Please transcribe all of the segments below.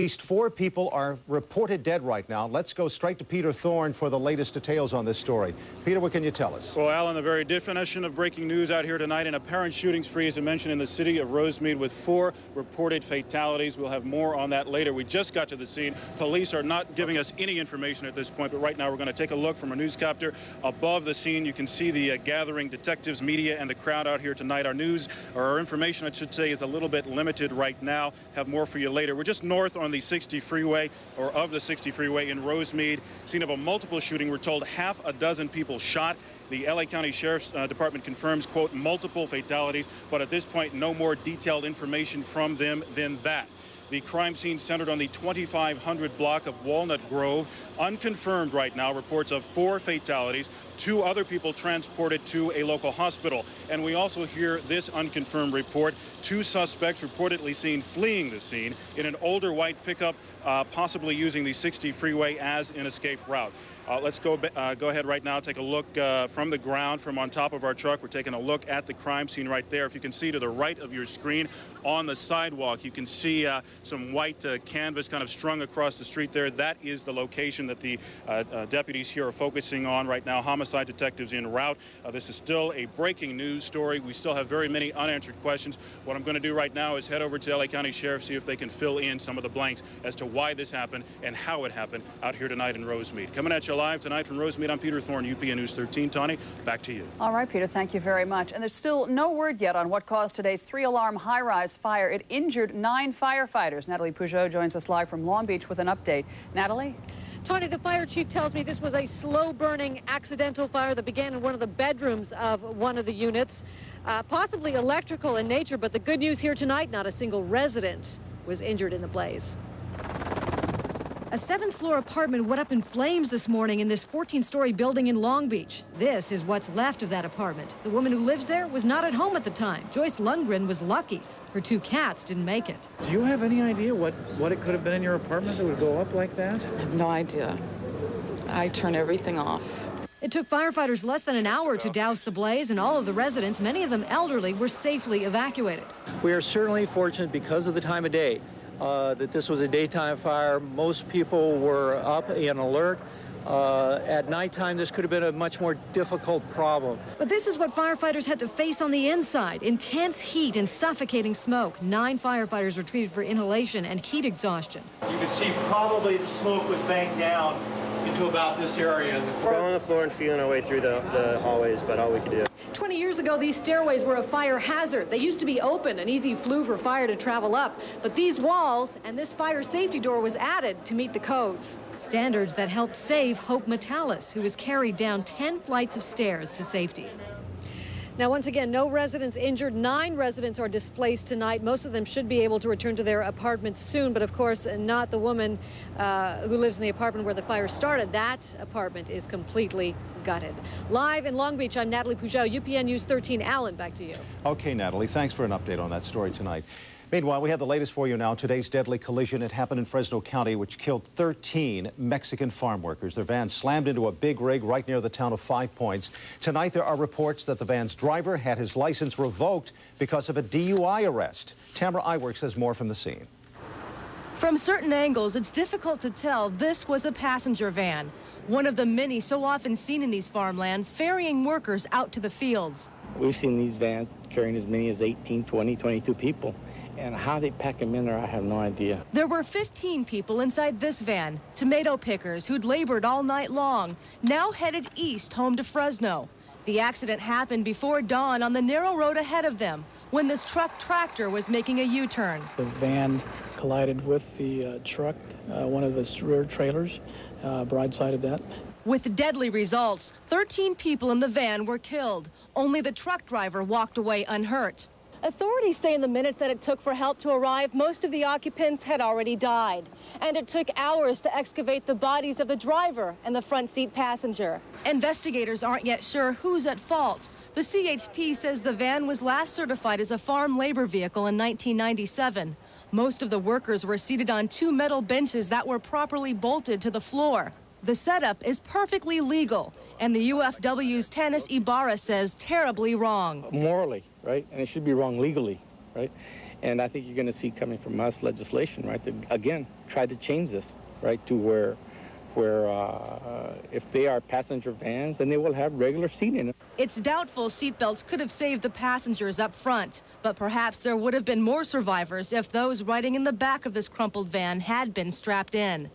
least 4 people are reported dead right now. Let's go straight to Peter Thorne for the latest details on this story. Peter, what can you tell us? Well, Alan, the very definition of breaking news out here tonight. An apparent shooting spree, as I mentioned, in the city of Rosemead with 4 reported fatalities. We'll have more on that later. We just got to the scene. Police are not giving us any information at this point, but right now we're going to take a look from a newscopter above the scene. You can see the gathering detectives, media, and the crowd out here tonight. Our news, or our information, I should say, is a little bit limited right now. Have more for you later. We're just north on the 60 freeway, or of the 60 freeway in Rosemead. Scene of a multiple shooting. We're told half a dozen people shot. The LA County Sheriff's Department confirms, quote, multiple fatalities, but at this point, no more detailed information from them than that. The crime scene centered on the 2500 block of Walnut Grove. Unconfirmed right now, reports of 4 fatalities, 2 other people transported to a local hospital. And we also hear this unconfirmed report. 2 suspects reportedly seen fleeing the scene in an older white pickup, possibly using the 60 freeway as an escape route. Let's go ahead right now, take a look from the ground, from on top of our truck. We're taking a look at the crime scene right there. If you can see to the right of your screen on the sidewalk, you can see some white canvas kind of strung across the street there. That is the location that the deputies here are focusing on right now. Homicide detectives en route. This is still a breaking news story. We still have very many unanswered questions. What I'm going to do right now is head over to LA County Sheriff, see if they can fill in some of the blanks as to why this happened and how it happened out here tonight in Rosemead. Coming at you live tonight from Rosemead, I'm Peter Thorne, UPN News 13. Tawny, back to you. All right, Peter, thank you very much. And there's still no word yet on what caused today's 3-alarm high-rise fire. It injured 9 firefighters. Natalie Peugeot joins us live from Long Beach with an update. Natalie? Tawny, the fire chief tells me this was a slow-burning accidental fire that began in one of the bedrooms of one of the units, possibly electrical in nature, but the good news here tonight, not a single resident was injured in the blaze. A 7th-floor apartment went up in flames this morning in this 14-story building in Long Beach. This is what's left of that apartment. The woman who lives there was not at home at the time. Joyce Lundgren was lucky. Her 2 cats didn't make it. Do you have any idea what it could have been in your apartment that would go up like that? I have no idea. I turn everything off. It took firefighters less than an hour to douse the blaze, and all of the residents, many of them elderly, were safely evacuated. We are certainly fortunate because of the time of day. That this was a daytime fire. Most people were up and alert. At nighttime, this could have been a much more difficult problem. But this is what firefighters had to face on the inside. Intense heat and suffocating smoke. 9 firefighters were treated for inhalation and heat exhaustion. You can see probably the smoke was banked down into about this area. We're on the floor and feeling our way through the hallways, but all we could do. 20 years ago, these stairways were a fire hazard. They used to be open, an easy flue for fire to travel up. But these walls and this fire safety door was added to meet the codes. Standards that helped save Hope Metalis, who was carried down 10 flights of stairs to safety. Now, once again, no residents injured. 9 residents are displaced tonight. Most of them should be able to return to their apartments soon, but of course, not the woman who lives in the apartment where the fire started. That apartment is completely gutted. Live in Long Beach, I'm Natalie Peugeot, UPN News 13. Alan, back to you. Okay, Natalie, thanks for an update on that story tonight. Meanwhile, we have the latest for you now. Today's deadly collision. It happened in Fresno County, which killed 13 Mexican farm workers. Their van slammed into a big rig right near the town of 5 Points. Tonight, there are reports that the van's driver had his license revoked because of a DUI arrest. Tamara Iwerks says more from the scene. From certain angles, it's difficult to tell this was a passenger van, one of the many so often seen in these farmlands ferrying workers out to the fields. We've seen these vans carrying as many as 18, 20, 22 people. And how they pack them in there, I have no idea. There were 15 people inside this van, tomato pickers who'd labored all night long, now headed east home to Fresno. The accident happened before dawn on the narrow road ahead of them when this truck tractor was making a U-turn. The van collided with the truck, one of the rear trailers, broadside of that. With deadly results, 13 people in the van were killed. Only the truck driver walked away unhurt. Authorities say in the minutes that it took for help to arrive, most of the occupants had already died. And it took hours to excavate the bodies of the driver and the front seat passenger. Investigators aren't yet sure who's at fault. The CHP says the van was last certified as a farm labor vehicle in 1997. Most of the workers were seated on 2 metal benches that were properly bolted to the floor. The setup is perfectly legal, and the UFW's Tanis Ibarra says terribly wrong. Morally, right? And it should be wrong legally, right? And I think you're going to see coming from us legislation, right, to, again, try to change this, right, to where if they are passenger vans, then they will have regular seating. It's doubtful seatbelts could have saved the passengers up front, but perhaps there would have been more survivors if those riding in the back of this crumpled van had been strapped in.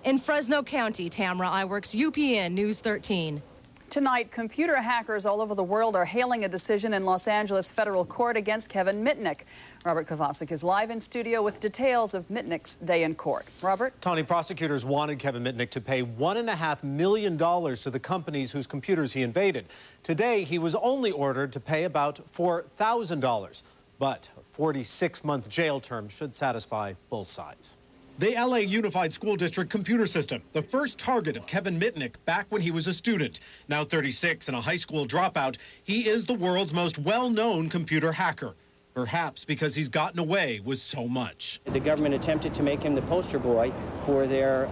In Fresno County, Tamra Iwerks, UPN News 13. Tonight, computer hackers all over the world are hailing a decision in Los Angeles federal court against Kevin Mitnick. Robert Kovacic is live in studio with details of Mitnick's day in court. Robert? Tony, prosecutors wanted Kevin Mitnick to pay $1.5 million to the companies whose computers he invaded. Today, he was only ordered to pay about $4,000. But a 46-month jail term should satisfy both sides. The LA Unified School District computer system, the first target of Kevin Mitnick back when he was a student. Now 36 and a high school dropout, he is the world's most well-known computer hacker. Perhaps because he's gotten away with so much. The government attempted to make him the poster boy for their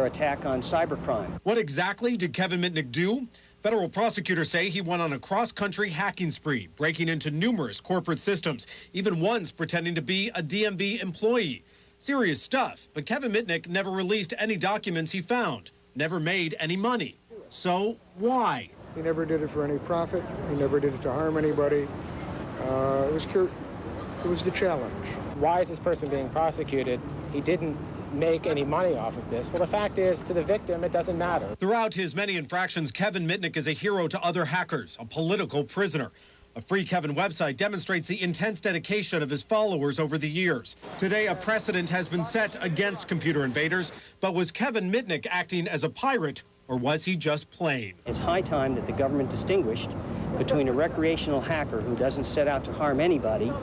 attack on cybercrime. What exactly did Kevin Mitnick do? Federal prosecutors say he went on a cross-country hacking spree, breaking into numerous corporate systems, even once pretending to be a DMV employee. Serious stuff, but Kevin Mitnick never released any documents he found, never made any money. So why? He never did it for any profit. He never did it to harm anybody. It was the challenge. Why is this person being prosecuted? He didn't make any money off of this. Well, the fact is, to the victim, it doesn't matter. Throughout his many infractions, Kevin Mitnick is a hero to other hackers, a political prisoner. A Free Kevin website demonstrates the intense dedication of his followers over the years. Today, a precedent has been set against computer invaders, but was Kevin Mitnick acting as a pirate, or was he just playing? It's high time that the government distinguished between a recreational hacker who doesn't set out to harm anybody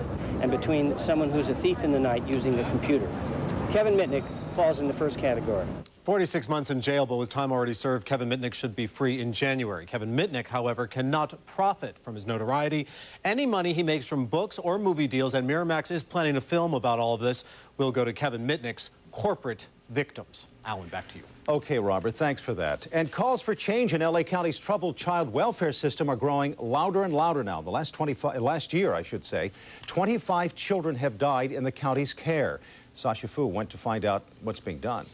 and between someone who's a thief in the night using a computer. Kevin Mitnick falls in the first category. 46 months in jail, but with time already served, Kevin Mitnick should be free in January. Kevin Mitnick, however, cannot profit from his notoriety. Any money he makes from books or movie deals, and Miramax is planning a film about all of this, will go to Kevin Mitnick's corporate victims. Alan, back to you. Okay, Robert, thanks for that. And calls for change in L.A. County's troubled child welfare system are growing louder and louder now. The last year, I should say, 25 children have died in the county's care. Sasha Fu went to find out what's being done.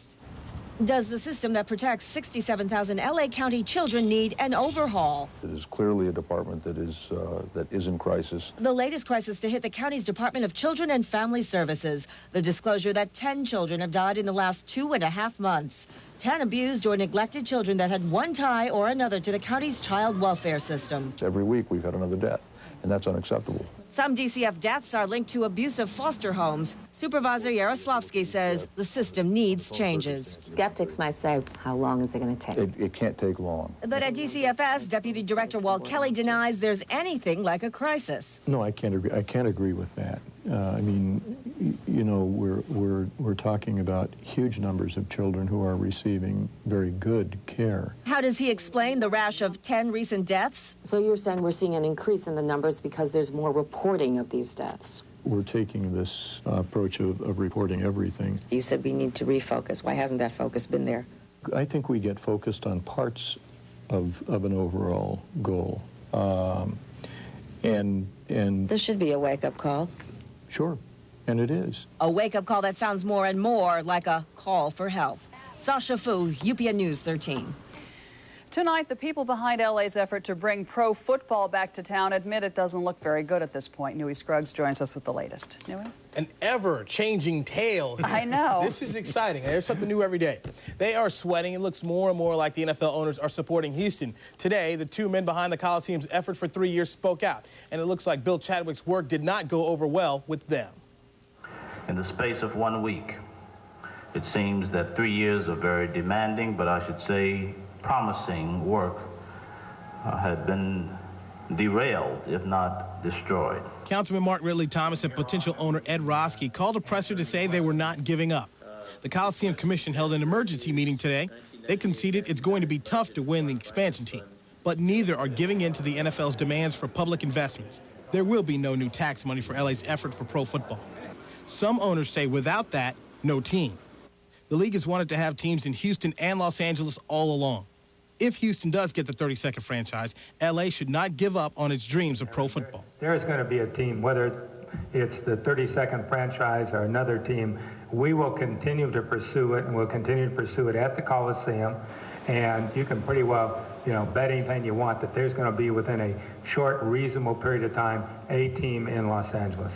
Does the system that protects 67,000 L.A. County children need an overhaul? It is clearly a department that is in crisis. The latest crisis to hit the county's Department of Children and Family Services. The disclosure that 10 children have died in the last 2.5 months. 10 abused or neglected children that had one tie or another to the county's child welfare system. Every week we've had another death, and that's unacceptable. Some DCF deaths are linked to abusive foster homes. Supervisor Yaroslavsky says the system needs changes. Skeptics might say, how long is it going to take? It can't take long. But at DCFS, Deputy Director Walt Kelly denies there's anything like a crisis. No, I can't agree. I can't agree with that. I mean, you know, we're talking about huge numbers of children who are receiving very good care. How does he explain the rash of 10 recent deaths? So you're saying we're seeing an increase in the numbers because there's more reporting of these deaths? We're taking this approach of reporting everything. You said we need to refocus. Why hasn't that focus been there? I think we get focused on parts of an overall goal. And this should be a wake-up call. Sure, and it is. A wake-up call that sounds more and more like a call for help. Sasha Fu, UPN News 13. Tonight, the people behind LA's effort to bring pro football back to town admit it doesn't look very good at this point. Newey Scruggs joins us with the latest. Newey? An ever-changing tale. I know. This is exciting. There's something new every day. They are sweating. It looks more and more like the NFL owners are supporting Houston. Today, the two men behind the Coliseum's effort for 3 years spoke out, and it looks like Bill Chadwick's work did not go over well with them. In the space of 1 week, it seems that 3 years of very demanding, but I should say promising work had been derailed, if not destroyed. Councilman Mark Ridley Thomas and potential owner Ed Roski called a presser to say they were not giving up. The Coliseum Commission held an emergency meeting today. They conceded it's going to be tough to win the expansion team, but neither are giving in to the NFL's demands for public investments. There will be no new tax money for LA's effort for pro football. Some owners say without that, no team. The league has wanted to have teams in Houston and Los Angeles all along. If Houston does get the 32nd franchise, LA should not give up on its dreams of pro football. There is going to be a team, whether it's the 32nd franchise or another team, we will continue to pursue it, and we'll continue to pursue it at the Coliseum. And you can pretty well, bet anything you want that there's going to be within a short, reasonable period of time a team in Los Angeles.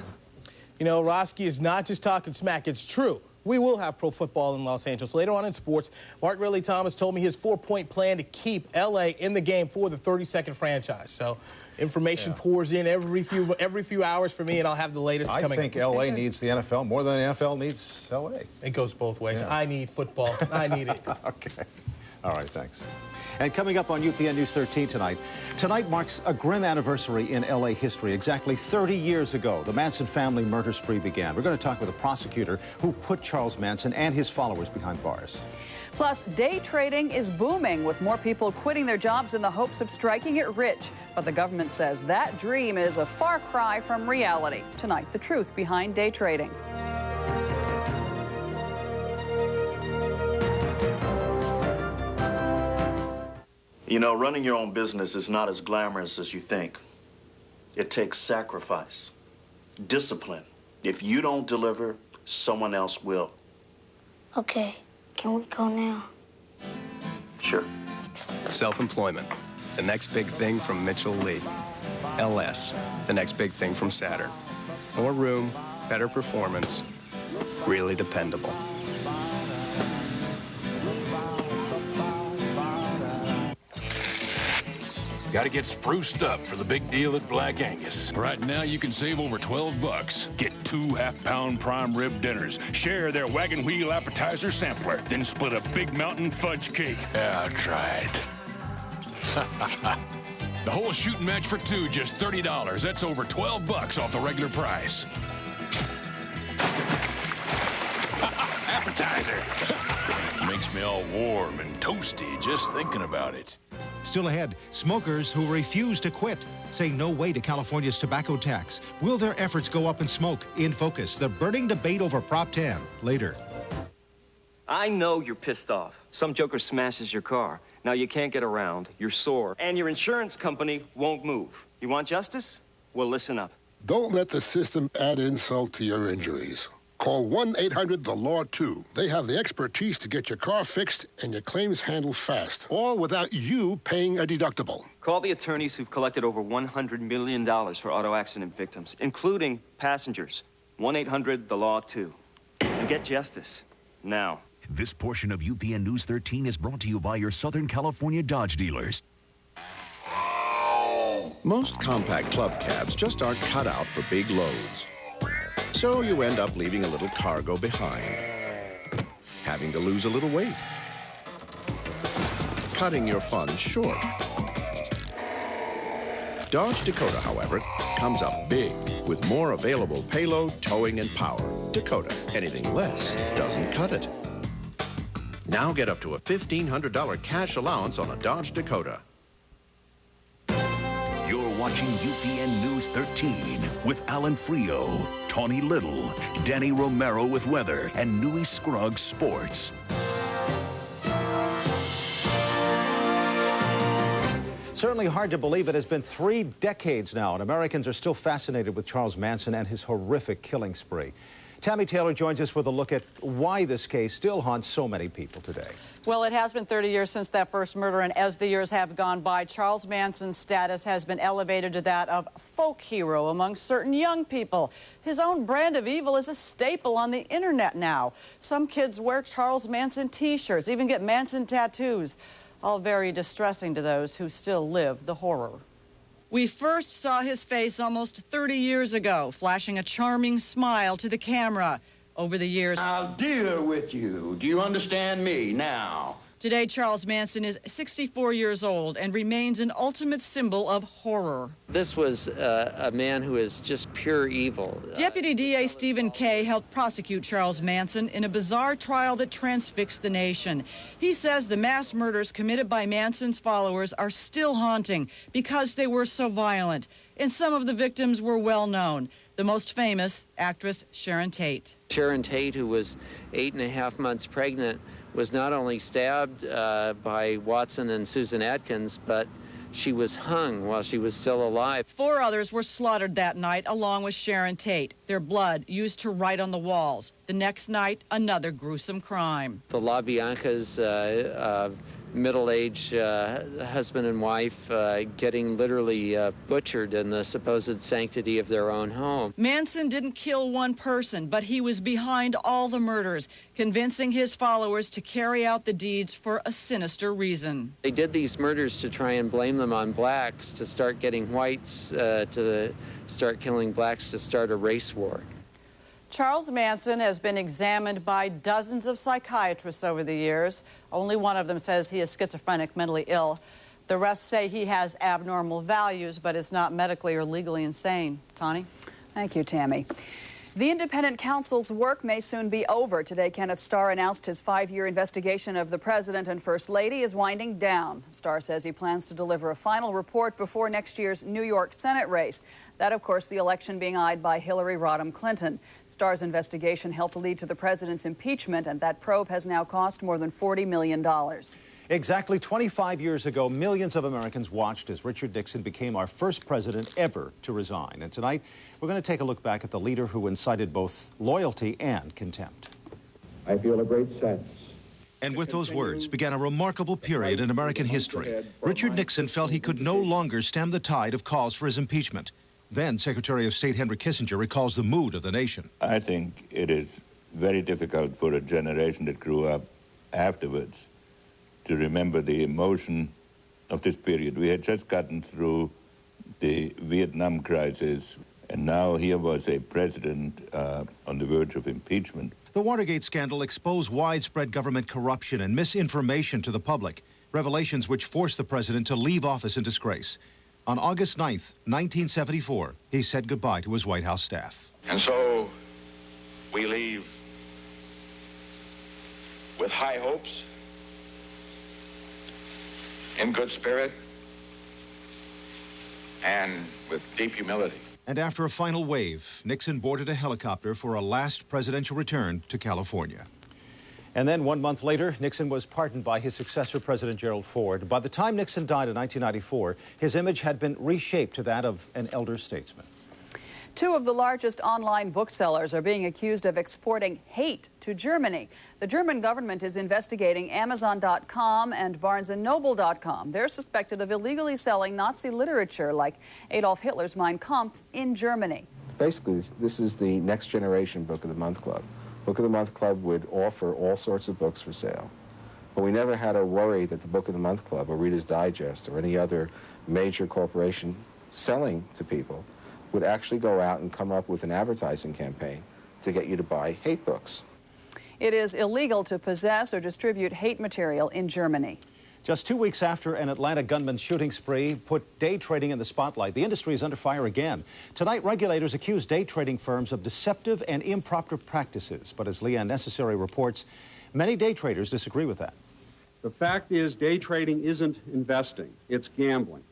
Roski is not just talking smack. It's true. We will have pro football in Los Angeles. Later on in sports, Mark Riley Thomas told me his 4-point plan to keep L.A. in the game for the 32nd franchise. So information pours in every few hours for me, and I'll have the latest coming. I think L.A. needs the NFL more than the NFL needs L.A. It goes both ways. Yeah. I need football. I need it. Okay. All right, thanks. And coming up on UPN News 13 tonight, marks a grim anniversary in L.A. history. Exactly 30 years ago, the Manson family murder spree began. We're going to talk with a prosecutor who put Charles Manson and his followers behind bars. Plus, day trading is booming, with more people quitting their jobs in the hopes of striking it rich. But the government says that dream is a far cry from reality. Tonight, the truth behind day trading. Running your own business is not as glamorous as you think. It takes sacrifice, discipline. If you don't deliver, someone else will. Okay, can we go now? Sure. Self-employment, the next big thing from Mitchell Lee. LS, the next big thing from Saturn. More room, better performance, really dependable. Got to get spruced up for the big deal at Black Angus. Right now, you can save over $12. Get 2 half-pound prime rib dinners. Share their wagon wheel appetizer sampler. Then split a big mountain fudge cake. Yeah, try it. The whole shooting match for 2, just $30. That's over $12 off the regular price. Appetizer. Makes me all warm and toasty just thinking about it. Still ahead, smokers who refuse to quit say no way to California's tobacco tax. Will their efforts go up in smoke? In focus, the burning debate over Prop 10. Later. I know you're pissed off. Some joker smashes your car. Now you can't get around, you're sore, and your insurance company won't move. You want justice? Well, listen up. Don't let the system add insult to your injuries. Call 1-800-THE-LAW-2. They have the expertise to get your car fixed and your claims handled fast, all without you paying a deductible. Call the attorneys who've collected over $100 million for auto accident victims, including passengers. 1-800-THE-LAW-2. And get justice. Now. This portion of UPN News 13 is brought to you by your Southern California Dodge dealers. Most compact club cabs just aren't cut out for big loads. So you end up leaving a little cargo behind, having to lose a little weight, cutting your funds short. Dodge Dakota, however, comes up big with more available payload, towing, and power. Dakota, anything less doesn't cut it. Now get up to a $1,500 cash allowance on a Dodge Dakota. You're watching UPN News 13 with Alan Frio, Tawny Little, Danny Romero with weather, and Nui Scruggs sports. Certainly hard to believe it has been 3 decades now, and Americans are still fascinated with Charles Manson and his horrific killing spree. Tammy Taylor joins us with a look at why this case still haunts so many people today. Well, it has been 30 years since that first murder, and as the years have gone by, Charles Manson's status has been elevated to that of folk hero among certain young people. His own brand of evil is a staple on the internet now. Some kids wear Charles Manson T-shirts, even get Manson tattoos, all very distressing to those who still live the horror. We first saw his face almost 30 years ago, flashing a charming smile to the camera. Over the years, I'll deal with you. Do you understand me now? Today, Charles Manson is 64 years old and remains an ultimate symbol of horror. This was a man who is just pure evil. Deputy DA Stephen Kay helped prosecute Charles Manson in a bizarre trial that transfixed the nation. He says the mass murders committed by Manson's followers are still haunting because they were so violent, and some of the victims were well known. The most famous, actress Sharon Tate. Sharon Tate, who was 8.5 months pregnant, was not only stabbed by Watson and Susan Atkins, but She was hung while she was still alive. 4 others were slaughtered that night, along with Sharon Tate. Their blood used to write on the walls. The next night, another gruesome crime. The LaBianca's middle-aged husband and wife getting literally butchered in the supposed sanctity of their own home. Manson didn't kill one person, but he was behind all the murders, convincing his followers to carry out the deeds for a sinister reason. They did these murders to try and blame them on blacks, to start getting whites to start killing blacks, to start a race war. Charles Manson has been examined by dozens of psychiatrists over the years. Only one of them says he is schizophrenic, mentally ill. The rest say he has abnormal values, but is not medically or legally insane. Tawny? Thank you, Tammy. The independent counsel's work may soon be over. Today, Kenneth Starr announced his 5-year investigation of the president and first lady is winding down. Starr says he plans to deliver a final report before next year's New York Senate race. That, of course, the election being eyed by Hillary Rodham Clinton. Starr's investigation helped lead to the president's impeachment, and that probe has now cost more than $40 million. Exactly 25 years ago, millions of Americans watched as Richard Nixon became our first president ever to resign. And tonight, we're going to take a look back at the leader who incited both loyalty and contempt. I feel a great sadness. And with those words began a remarkable period in American history. Richard Nixon felt he could no longer stem the tide of calls for his impeachment. Then Secretary of State Henry Kissinger recalls the mood of the nation. I think it is very difficult for a generation that grew up afterwards to remember the emotion of this period. We had just gotten through the Vietnam crisis, and now here was a president on the verge of impeachment. The Watergate scandal exposed widespread government corruption and misinformation to the public, revelations which forced the president to leave office in disgrace. On August 9th, 1974, he said goodbye to his White House staff. And so we leave with high hopes, in good spirit, and with deep humility. And after a final wave, Nixon boarded a helicopter for a last presidential return to California. And then 1 month later, Nixon was pardoned by his successor, President Gerald Ford. By the time Nixon died in 1994, his image had been reshaped to that of an elder statesman. 2 of the largest online booksellers are being accused of exporting hate to Germany. The German government is investigating Amazon.com and BarnesandNoble.com. They're suspected of illegally selling Nazi literature like Adolf Hitler's Mein Kampf in Germany. Basically, this is the next generation Book of the Month Club. Book of the Month Club would offer all sorts of books for sale. But we never had a worry that the Book of the Month Club or Reader's Digest or any other major corporation selling to people would actually go out and come up with an advertising campaign to get you to buy hate books. It is illegal to possess or distribute hate material in Germany. Just 2 weeks after an Atlanta gunman's shooting spree put day trading in the spotlight, the industry is under fire again. Tonight, regulators accuse day trading firms of deceptive and improper practices. But as Leanne Necessary reports, many day traders disagree with that. The fact is, day trading isn't investing. It's gambling.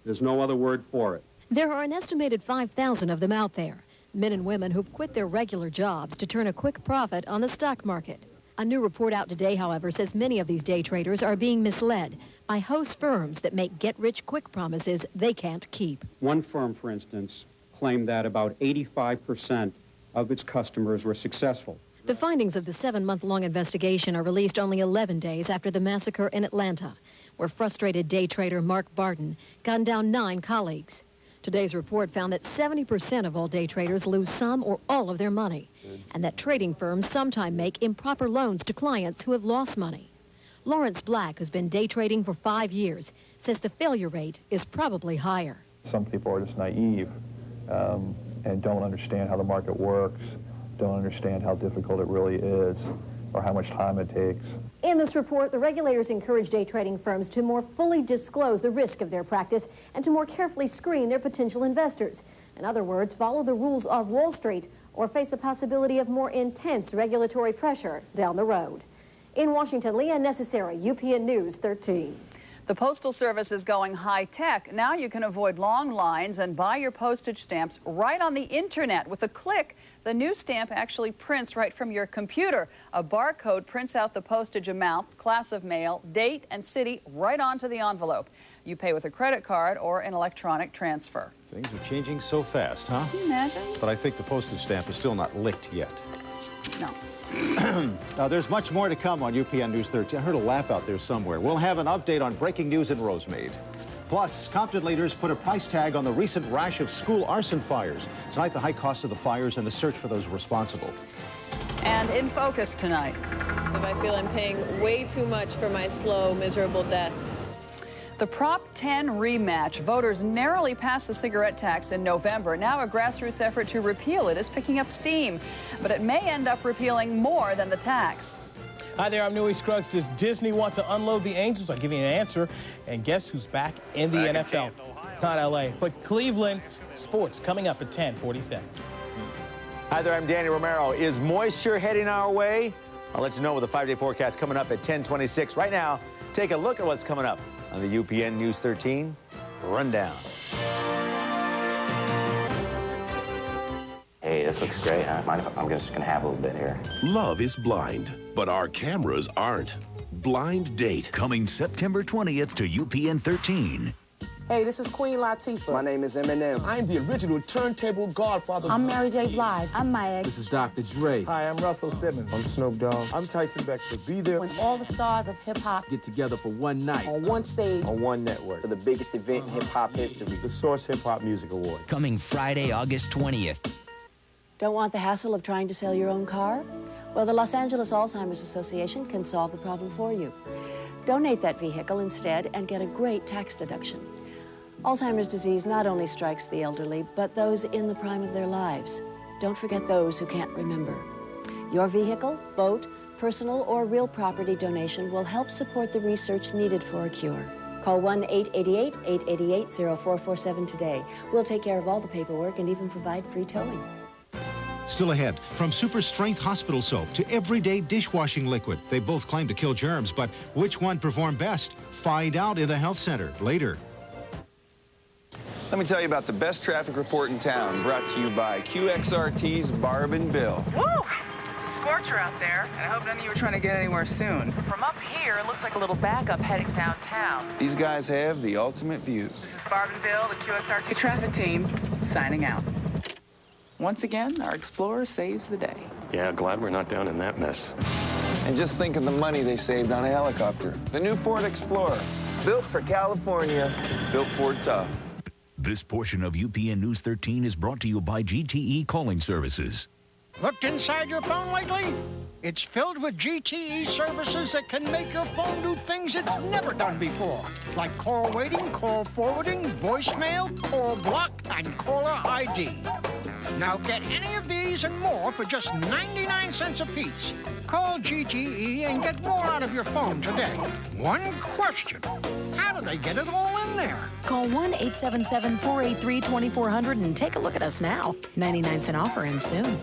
There's no other word for it. There are an estimated 5,000 of them out there, men and women who've quit their regular jobs to turn a quick profit on the stock market. A new report out today, however, says many of these day traders are being misled by host firms that make get-rich-quick promises they can't keep. One firm, for instance, claimed that about 85% of its customers were successful. The findings of the 7-month-long investigation are released only 11 days after the massacre in Atlanta, where frustrated day trader Mark Barton gunned down 9 colleagues. Today's report found that 70% of all day traders lose some or all of their money, and that trading firms sometimes make improper loans to clients who have lost money. Lawrence Black, who's been day trading for 5 years, says the failure rate is probably higher. Some people are just naive and don't understand how the market works, don't understand how difficult it really is, or how much time it takes. In this report, the regulators encourage day trading firms to more fully disclose the risk of their practice and to more carefully screen their potential investors. In other words, follow the rules of Wall Street or face the possibility of more intense regulatory pressure down the road. In Washington, Leanne Necessary, UPN News 13. The Postal Service is going high-tech. Now you can avoid long lines and buy your postage stamps right on the internet. With a click, the new stamp actually prints right from your computer. A barcode prints out the postage amount, class of mail, date, and city right onto the envelope. You pay with a credit card or an electronic transfer. Things are changing so fast, huh? Can you imagine? But I think the postage stamp is still not licked yet. No. There's much more to come on UPN News 13. I heard a laugh out there somewhere. We'll have an update on breaking news in Rosemead. Plus, Compton leaders put a price tag on the recent rash of school arson fires. Tonight, the high cost of the fires and the search for those responsible. And in focus tonight. If I feel I'm paying way too much for my slow, miserable death. The Prop 10 rematch. Voters narrowly passed the cigarette tax in November. Now a grassroots effort to repeal it is picking up steam. But it may end up repealing more than the tax. Hi there, I'm Newey Scruggs. Does Disney want to unload the Angels? I'll give you an answer. And guess who's back in the NFL? Not LA, but Cleveland. Sports coming up at 10:47. Hi there, I'm Danny Romero. Is moisture heading our way? I'll let you know with a 5-day forecast coming up at 10:26. Right now, take a look at what's coming up on the UPN News 13 Rundown. Hey, this looks great, huh? Mind if I'm just gonna have a little bit here? Love is blind, but our cameras aren't. Blind Date. Coming September 20th to UPN 13. Hey, this is Queen Latifah. My name is Eminem. I'm the original turntable godfather. I'm Mary J. Blige. I'm Maya. This is Dr. Dre. Hi, I'm Russell Simmons. I'm Snoop Dogg. I'm Tyson Beckford. Be there When all the stars of hip-hop get together for one night. on one stage. on one network for the biggest event in hip-hop history, the Source Hip Hop Music Award. Coming Friday, August 20th. Don't want the hassle of trying to sell your own car? Well, the Los Angeles Alzheimer's Association can solve the problem for you. Donate that vehicle instead and get a great tax deduction. Alzheimer's disease not only strikes the elderly, but those in the prime of their lives. Don't forget those who can't remember. Your vehicle, boat, personal, or real property donation will help support the research needed for a cure. Call 1-888-888-0447 today. We'll take care of all the paperwork and even provide free towing. Still ahead, from super strength hospital soap to everyday dishwashing liquid. They both claim to kill germs, but which one performed best? Find out in the health center later. Let me tell you about the best traffic report in town, brought to you by QXRT's Barb and Bill. Woo! It's a scorcher out there, and I hope none of you are trying to get anywhere soon. From up here, it looks like a little backup heading downtown. These guys have the ultimate view. This is Barb and Bill, the QXRT traffic team, signing out. Once again, our Explorer saves the day. Yeah, glad we're not down in that mess. And just think of the money they saved on a helicopter. The new Ford Explorer, built for California, built Ford tough. This portion of UPN News 13 is brought to you by GTE Calling Services. Looked inside your phone lately? It's filled with GTE services that can make your phone do things it's never done before, like call waiting, call forwarding, voicemail, call block, and caller ID. Now get any of these and more for just 99 cents a piece. Call GTE and get more out of your phone today. One question: how do they get it all in there? Call 1-877-483-2400 and take a look at us now. 99-cent offer ends soon.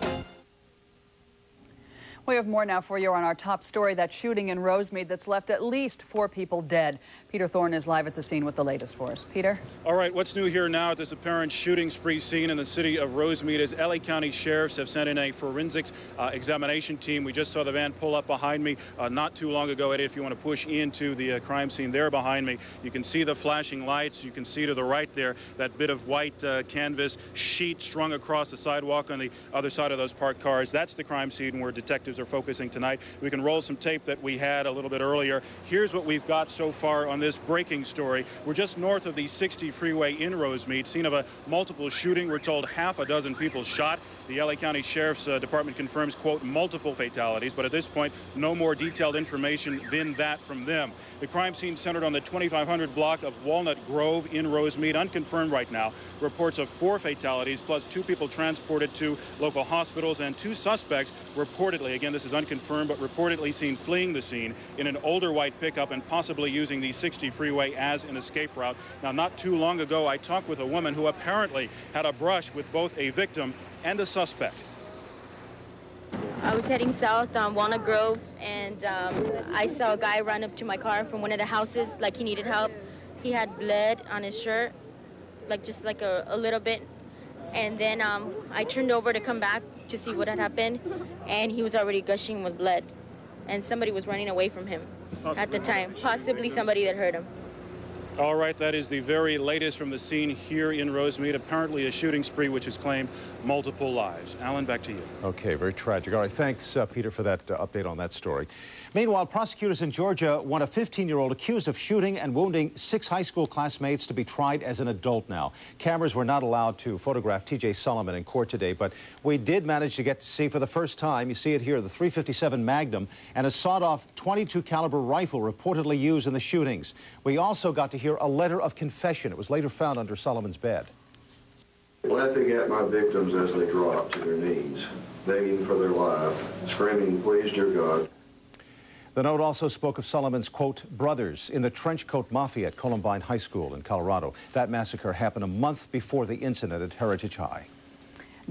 We have more now for you on our top story, that shooting in Rosemead that's left at least 4 people dead. Peter Thorne is live at the scene with the latest for us. Peter? All right, what's new here now at this apparent shooting spree scene in the city of Rosemead is LA County sheriffs have sent in a forensics examination team. We just saw the van pull up behind me not too long ago, Eddie, if you want to push into the crime scene there behind me. You can see the flashing lights. You can see to the right there that bit of white canvas sheet strung across the sidewalk on the other side of those parked cars. That's the crime scene where detectives are focusing tonight. We can roll some tape that we had a little bit earlier. Here's what we've got so far on this breaking story. We're just north of the 60 freeway in Rosemead, scene of a multiple shooting. We're told half a dozen people shot. The LA County Sheriff's Department confirms, quote, multiple fatalities, but at this point, no more detailed information than that from them. The crime scene centered on the 2500 block of Walnut Grove in Rosemead, unconfirmed right now. Reports of 4 fatalities, plus 2 people transported to local hospitals, and 2 suspects reportedly, again, this is unconfirmed, but reportedly seen fleeing the scene in an older white pickup and possibly using the 60 freeway as an escape route. Now, not too long ago, I talked with a woman who apparently had a brush with both a victim and a suspect. I was heading south on Walnut Grove, and I saw a guy run up to my car from one of the houses like he needed help. He had blood on his shirt, like just like a little bit. And then I turned over to come back to see what had happened, and he was already gushing with blood. And somebody was running away from him at the time, possibly somebody that hurt him. All right, that is the very latest from the scene here in Rosemead. Apparently a shooting spree which has claimed multiple lives. Alan, back to you. Okay, very tragic. All right, thanks, Peter, for that update on that story. Meanwhile, prosecutors in Georgia want a 15-year-old accused of shooting and wounding 6 high school classmates to be tried as an adult now. Cameras were not allowed to photograph T.J. Solomon in court today, but we did manage to get to see for the first time, you see it here, the .357 Magnum and a sawed-off .22 caliber rifle reportedly used in the shootings. We also got to hear a letter of confession. It was later found under Solomon's bed. Laughing at my victims as they dropped to their knees, begging for their life, screaming, "Please, dear God." The note also spoke of Solomon's, quote, brothers in the trenchcoat mafia at Columbine High School in Colorado. That massacre happened a month before the incident at Heritage High.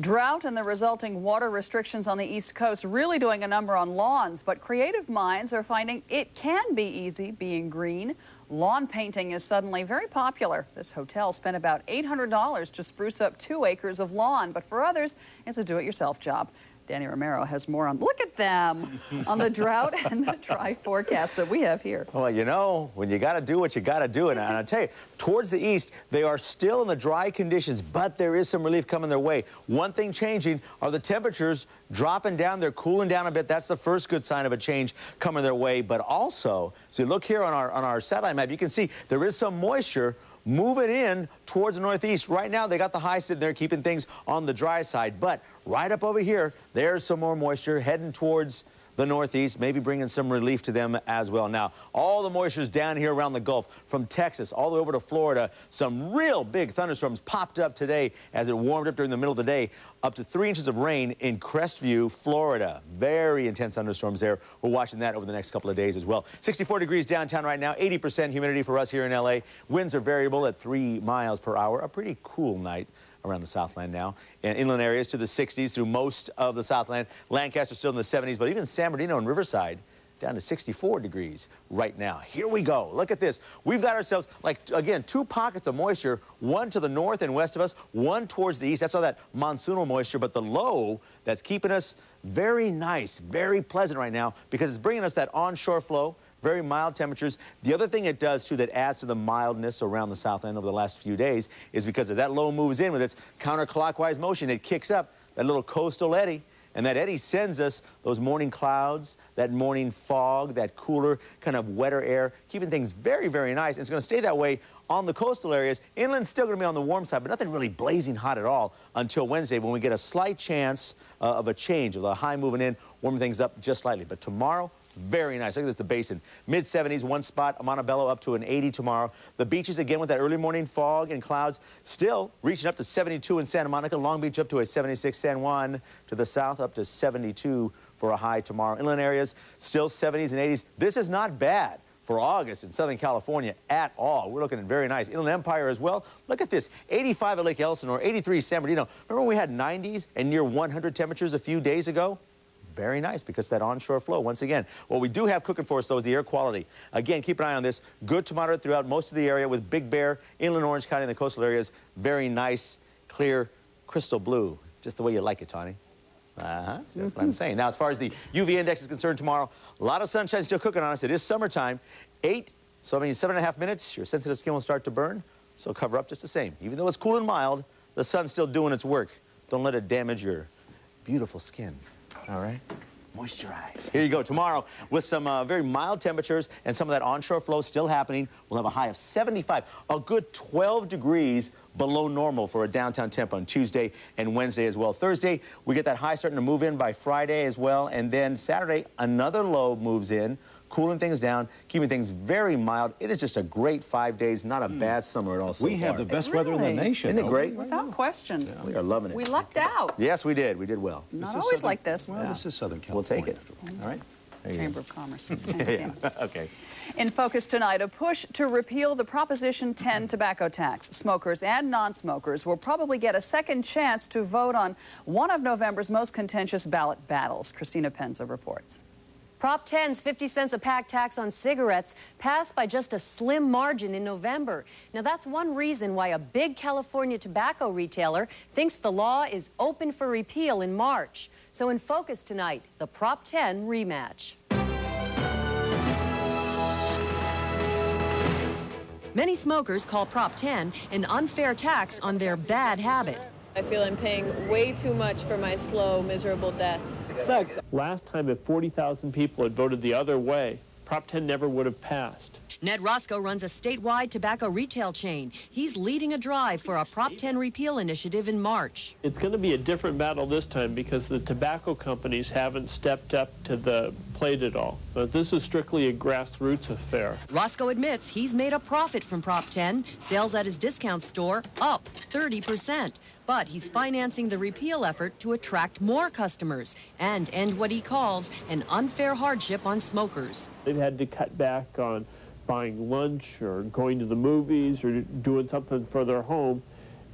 Drought and the resulting water restrictions on the East Coast really doing a number on lawns, but creative minds are finding it can be easy being green. Lawn painting is suddenly very popular. This hotel spent about $800 to spruce up 2 acres of lawn, but for others, it's a do-it-yourself job. Danny Romero has more on, look at them, on the drought and the dry forecast that we have here. Well, you know, when you got to do what you got to do, and I'll tell you, towards the east, they are still in the dry conditions, but there is some relief coming their way. One thing changing are the temperatures dropping down. They're cooling down a bit. That's the first good sign of a change coming their way. But also, so you look here on our satellite map, you can see there is some moisture moving in towards the northeast. Right now, they got the high sitting there, keeping things on the dry side. But right up over here, there's some more moisture heading towards the northeast, maybe bringing some relief to them as well. Now, all the moisture's down here around the Gulf, from Texas all the way over to Florida. Some real big thunderstorms popped up today as it warmed up during the middle of the day. Up to 3 inches of rain in Crestview, Florida. Very intense thunderstorms there. We're watching that over the next couple of days as well. 64 degrees downtown right now, 80% humidity for us here in LA. Winds are variable at 3 miles per hour. A pretty cool night around the Southland now. And inland areas to the 60s through most of the Southland. Lancaster still in the 70s, but even San Bernardino and Riverside down to 64 degrees right now. Here we go. Look at this. We've got ourselves, like, again, 2 pockets of moisture, one to the north and west of us, one towards the east. That's all that monsoonal moisture, but the low that's keeping us very nice, very pleasant right now because it's bringing us that onshore flow, very mild temperatures. The other thing it does, too, that adds to the mildness around the Southland over the last few days is because as that low moves in with its counterclockwise motion, it kicks up that little coastal eddy. And that eddy sends us those morning clouds, that morning fog, that cooler, kind of wetter air, keeping things very, very nice. And it's going to stay that way on the coastal areas. Inland's still going to be on the warm side, but nothing really blazing hot at all until Wednesday when we get a slight chance of a change, of the high moving in, warming things up just slightly. But tomorrow, very nice. Look at this, the basin. Mid-70s, one spot, Montebello up to an 80 tomorrow. The beaches, again, with that early morning fog and clouds, still reaching up to 72 in Santa Monica. Long Beach up to a 76. San Juan to the south up to 72 for a high tomorrow. Inland areas, still 70s and 80s. This is not bad for August in Southern California at all. We're looking at very nice. Inland Empire as well. Look at this. 85 at Lake Elsinore, 83 San Bernardino. Remember when we had 90s and near 100 temperatures a few days ago? Very nice because that onshore flow, once again. What we do have cooking for us, though, is the air quality. Again, keep an eye on this. Good to moderate throughout most of the area with Big Bear, Inland Orange County, and the coastal areas. Very nice, clear, crystal blue. Just the way you like it, Tawny. So that's what I'm saying. Now, as far as the UV index is concerned tomorrow, a lot of sunshine still cooking on us. It is summertime. 8, so I mean 7.5 minutes, your sensitive skin will start to burn. So cover up just the same. Even though it's cool and mild, the sun's still doing its work. Don't let it damage your beautiful skin. All right? Moisturize. Here you go. Tomorrow, with some very mild temperatures and some of that onshore flow still happening, we'll have a high of 75. A good 12 degrees below normal for a downtown temp on Tuesday and Wednesday as well. Thursday, we get that high starting to move in by Friday as well. And then Saturday, another low moves in, cooling things down, keeping things very mild. It is just a great 5 days, not a bad summer at all so We have the best weather in the nation. Isn't it great? Without question. Yeah, we are loving it. We lucked out. Yes, we did. We did well. Not always like this. Well, this is Southern California. We'll take it. All right? Chamber of Commerce. Okay. In focus tonight, a push to repeal the Proposition 10 tobacco tax. Smokers and non-smokers will probably get a second chance to vote on one of November's most contentious ballot battles. Christina Penza reports. Prop 10's 50 cents a pack tax on cigarettes passed by just a slim margin in November. Now, that's one reason why a big California tobacco retailer thinks the law is open for repeal in March. So in focus tonight, the Prop 10 rematch. Many smokers call Prop 10 an unfair tax on their bad habit. I feel I'm paying way too much for my slow, miserable death. It sucks. Last time, if 40,000 people had voted the other way, Prop 10 never would have passed. Ned Roscoe runs a statewide tobacco retail chain. He's leading a drive for a Prop 10 repeal initiative in March. It's going to be a different battle this time because the tobacco companies haven't stepped up to the plate at all. But this is strictly a grassroots affair. Roscoe admits he's made a profit from Prop 10. Sales at his discount store up 30%. But he's financing the repeal effort to attract more customers and end what he calls an unfair hardship on smokers. They've had to cut back on buying lunch or going to the movies or doing something for their home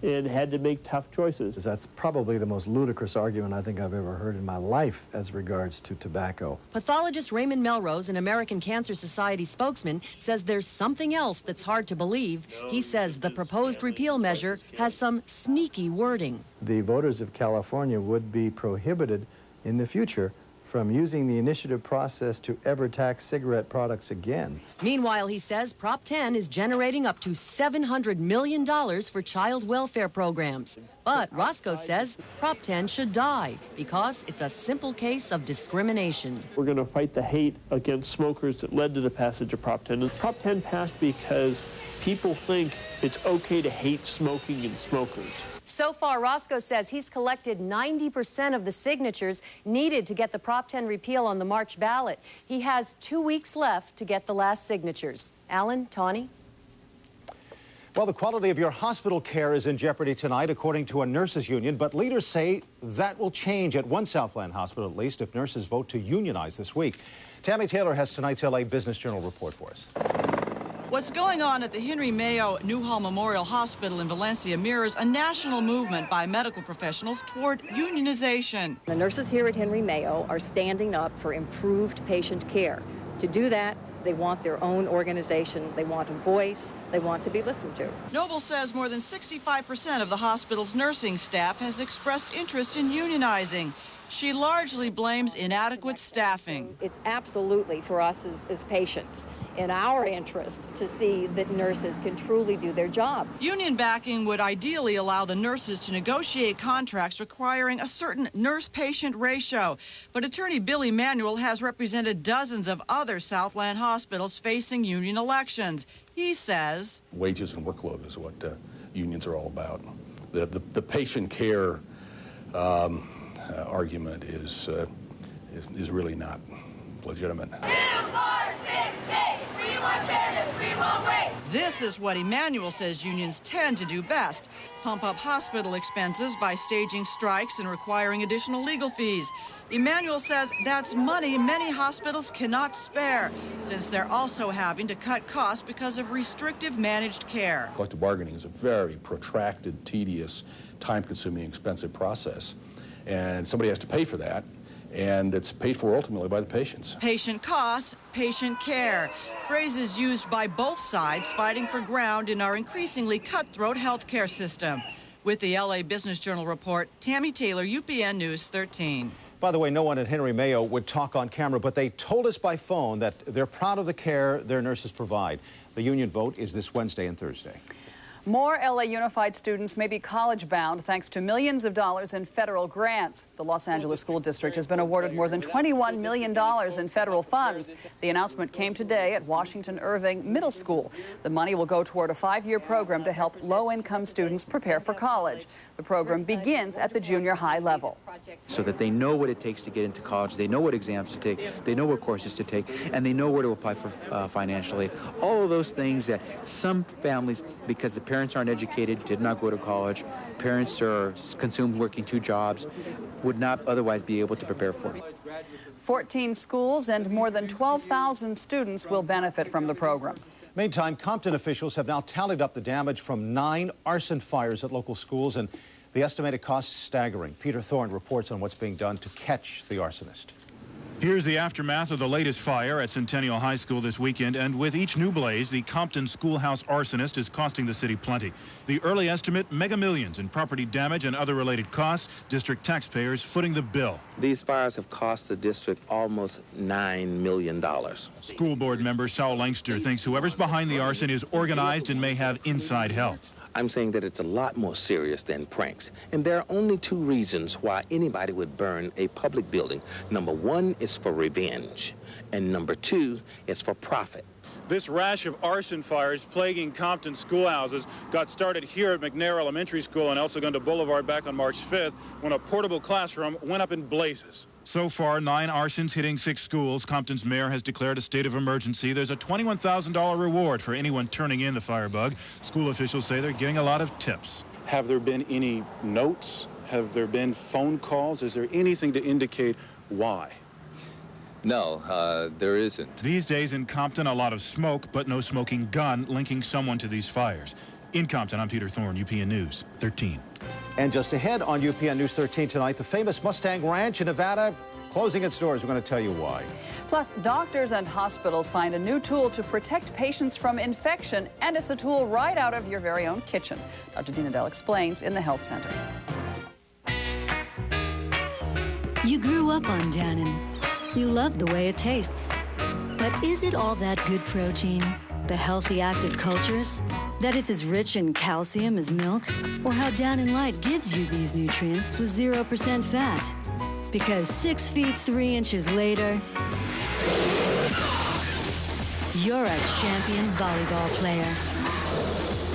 and had to make tough choices. That's probably the most ludicrous argument I think I've ever heard in my life as regards to tobacco. Pathologist Raymond Melrose, an American Cancer Society spokesman, says there's something else that's hard to believe. He says the proposed repeal measure has some sneaky wording. The voters of California would be prohibited in the future from using the initiative process to ever tax cigarette products again. Meanwhile, he says Prop 10 is generating up to $700 million for child welfare programs. But Roscoe says Prop 10 should die because it's a simple case of discrimination. We're going to fight the hate against smokers that led to the passage of Prop 10. And Prop 10 passed because people think it's okay to hate smoking and smokers. So far, Roscoe says he's collected 90% of the signatures needed to get the Prop 10 repeal on the March ballot. He has 2 weeks left to get the last signatures. Alan, Tawny? Well, the quality of your hospital care is in jeopardy tonight, according to a nurses' union, but leaders say that will change at one Southland hospital, at least, if nurses vote to unionize this week. Tammy Taylor has tonight's LA Business Journal report for us. What's going on at the Henry Mayo Newhall Memorial Hospital in Valencia mirrors a national movement by medical professionals toward unionization. The nurses here at Henry Mayo are standing up for improved patient care. To do that, they want their own organization, they want a voice, they want to be listened to. Noble says more than 65% of the hospital's nursing staff has expressed interest in unionizing. She largely blames inadequate staffing. It's absolutely, for us as patients, in our interest to see that nurses can truly do their job. Union backing would ideally allow the nurses to negotiate contracts requiring a certain nurse-patient ratio. But attorney Billy Manuel has represented dozens of other Southland hospitals facing union elections. He says wages and workload is what unions are all about. The patient care argument is really not legitimate. This is what Emmanuel says unions tend to do best: pump up hospital expenses by staging strikes and requiring additional legal fees. Emmanuel says that's money many hospitals cannot spare, since they're also having to cut costs because of restrictive managed care. Collective bargaining is a very protracted, tedious, time-consuming, expensive process, and somebody has to pay for that. And it's paid for ultimately by the patients. Patient costs, patient care. Phrases used by both sides fighting for ground in our increasingly cutthroat healthcare system. With the LA Business Journal report, Tammy Taylor, UPN News 13. By the way, no one at Henry Mayo would talk on camera, but they told us by phone that they're proud of the care their nurses provide. The union vote is this Wednesday and Thursday. More LA Unified students may be college-bound thanks to millions of dollars in federal grants. The Los Angeles School District has been awarded more than $21 million in federal funds. The announcement came today at Washington Irving Middle School. The money will go toward a 5-year program to help low-income students prepare for college. The program begins at the junior high level. So that they know what it takes to get into college, they know what exams to take, they know what courses to take, and they know where to apply for financial aid. All of those things that some families, because the parents aren't educated, did not go to college, parents are consumed working 2 jobs, would not otherwise be able to prepare for. 14 schools and more than 12,000 students will benefit from the program. Meantime, Compton officials have now tallied up the damage from 9 arson fires at local schools, and the estimated cost is staggering. Peter Thorne reports on what's being done to catch the arsonist. Here's the aftermath of the latest fire at Centennial High School this weekend, and with each new blaze, the Compton schoolhouse arsonist is costing the city plenty. The early estimate, mega millions in property damage and other related costs, district taxpayers footing the bill. These fires have cost the district almost $9 million. School board member Saul Langster thinks whoever's behind the arson is organized and may have inside help. I'm saying that it's a lot more serious than pranks. And there are only two reasons why anybody would burn a public building. Number one is for revenge, and number two is for profit. This rash of arson fires plaguing Compton schoolhouses got started here at McNair Elementary School and El Segundo Boulevard back on March 5th when a portable classroom went up in blazes. So far, 9 arsons hitting 6 schools. Compton's mayor has declared a state of emergency. There's a $21,000 reward for anyone turning in the firebug. School officials say they're getting a lot of tips. Have there been any notes? Have there been phone calls? Is there anything to indicate why? No, there isn't. These days in Compton, a lot of smoke, but no smoking gun linking someone to these fires. In Compton, I'm Peter Thorne, UPN News 13. And just ahead on UPN News 13 tonight, the famous Mustang Ranch in Nevada closing its doors. We're going to tell you why. Plus, doctors and hospitals find a new tool to protect patients from infection, and it's a tool right out of your very own kitchen. Dr. Dina Dell explains in the Health Center. You grew up on Dannon. You love the way it tastes. But is it all that good protein? The healthy active cultures? That it's as rich in calcium as milk? Or how Dannon Light gives you these nutrients with 0% fat? Because 6 feet 3 inches later, you're a champion volleyball player.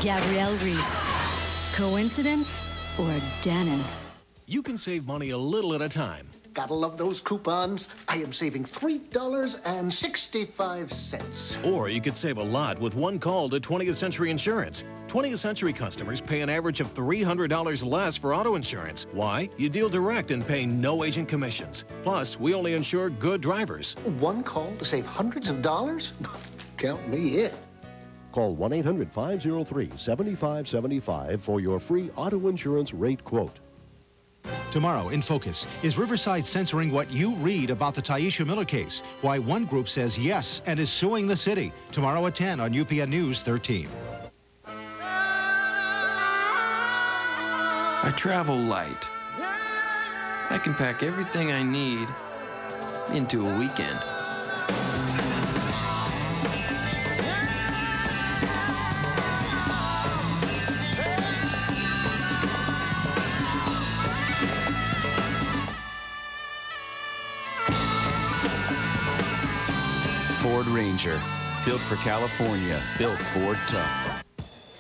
Gabrielle Reese. Coincidence or Dannon? You can save money a little at a time. Gotta love those coupons. I am saving $3.65. Or you could save a lot with one call to 20th Century Insurance. 20th Century customers pay an average of $300 less for auto insurance. Why? You deal direct and pay no agent commissions. Plus, we only insure good drivers. One call to save hundreds of dollars? Count me in. Call 1-800-503-7575 for your free auto insurance rate quote. Tomorrow, in Focus, is Riverside censoring what you read about the Taisha Miller case? Why one group says yes and is suing the city. Tomorrow at 10 on UPN News 13. I travel light. I can pack everything I need into a weekend. Ford Ranger, built for California, built Ford tough.